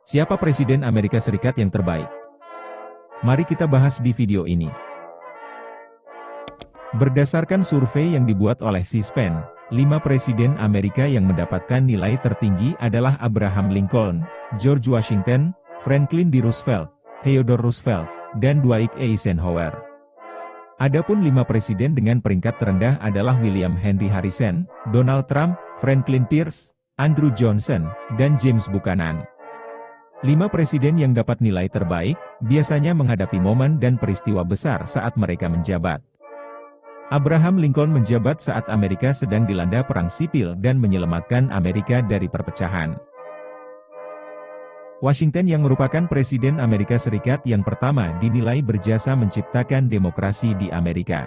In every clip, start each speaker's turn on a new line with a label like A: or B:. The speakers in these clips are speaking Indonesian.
A: Siapa Presiden Amerika Serikat yang terbaik? Mari kita bahas di video ini. Berdasarkan survei yang dibuat oleh C-SPAN, 5 Presiden Amerika yang mendapatkan nilai tertinggi adalah Abraham Lincoln, George Washington, Franklin D. Roosevelt, Theodore Roosevelt, dan Dwight Eisenhower. Adapun 5 presiden dengan peringkat terendah adalah William Henry Harrison, Donald Trump, Franklin Pierce, Andrew Johnson, dan James Buchanan. 5 presiden yang dapat nilai terbaik, biasanya menghadapi momen dan peristiwa besar saat mereka menjabat. Abraham Lincoln menjabat saat Amerika sedang dilanda perang sipil dan menyelamatkan Amerika dari perpecahan. Washington yang merupakan Presiden Amerika Serikat yang pertama dinilai berjasa menciptakan demokrasi di Amerika.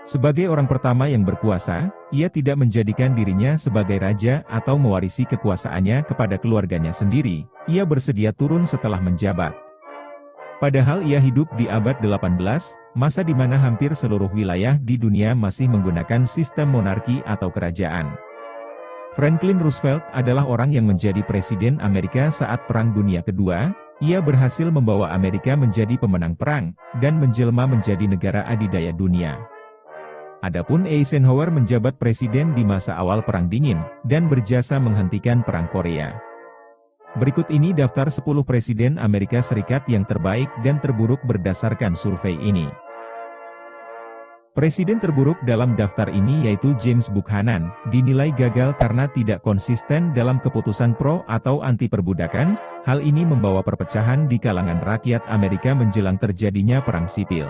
A: Sebagai orang pertama yang berkuasa, ia tidak menjadikan dirinya sebagai raja atau mewarisi kekuasaannya kepada keluarganya sendiri, ia bersedia turun setelah menjabat. Padahal ia hidup di abad 18, masa di mana hampir seluruh wilayah di dunia masih menggunakan sistem monarki atau kerajaan. Franklin Roosevelt adalah orang yang menjadi Presiden Amerika saat Perang Dunia Kedua, ia berhasil membawa Amerika menjadi pemenang perang, dan menjelma menjadi negara adidaya dunia. Adapun Eisenhower menjabat presiden di masa awal Perang Dingin, dan berjasa menghentikan Perang Korea. Berikut ini daftar 10 Presiden Amerika Serikat yang terbaik dan terburuk berdasarkan survei ini. Presiden terburuk dalam daftar ini yaitu James Buchanan, dinilai gagal karena tidak konsisten dalam keputusan pro atau anti perbudakan, hal ini membawa perpecahan di kalangan rakyat Amerika menjelang terjadinya perang sipil.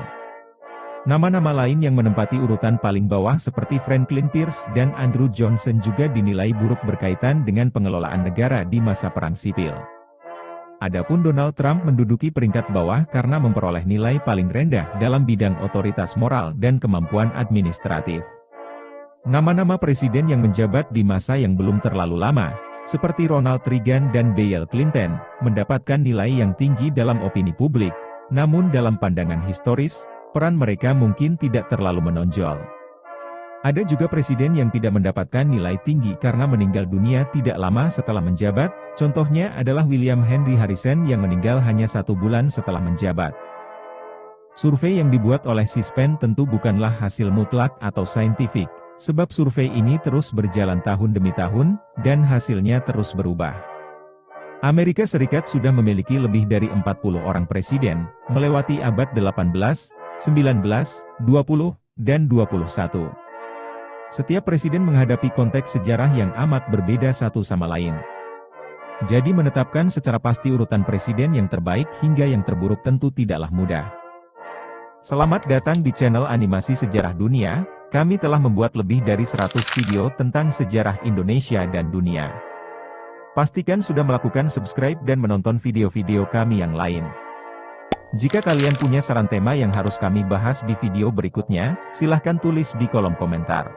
A: Nama-nama lain yang menempati urutan paling bawah seperti Franklin Pierce dan Andrew Johnson juga dinilai buruk berkaitan dengan pengelolaan negara di masa perang sipil. Adapun Donald Trump menduduki peringkat bawah karena memperoleh nilai paling rendah dalam bidang otoritas moral dan kemampuan administratif. Nama-nama presiden yang menjabat di masa yang belum terlalu lama, seperti Ronald Reagan dan Bill Clinton, mendapatkan nilai yang tinggi dalam opini publik, namun dalam pandangan historis, peran mereka mungkin tidak terlalu menonjol. Ada juga presiden yang tidak mendapatkan nilai tinggi karena meninggal dunia tidak lama setelah menjabat, contohnya adalah William Henry Harrison yang meninggal hanya 1 bulan setelah menjabat. Survei yang dibuat oleh C-SPAN tentu bukanlah hasil mutlak atau saintifik, sebab survei ini terus berjalan tahun demi tahun, dan hasilnya terus berubah. Amerika Serikat sudah memiliki lebih dari 40 orang presiden, melewati abad 18, 19, 20, dan 21. Setiap presiden menghadapi konteks sejarah yang amat berbeda satu sama lain. Jadi menetapkan secara pasti urutan presiden yang terbaik hingga yang terburuk tentu tidaklah mudah. Selamat datang di channel Animasi Sejarah Dunia, kami telah membuat lebih dari 100 video tentang sejarah Indonesia dan dunia. Pastikan sudah melakukan subscribe dan menonton video-video kami yang lain. Jika kalian punya saran tema yang harus kami bahas di video berikutnya, silahkan tulis di kolom komentar.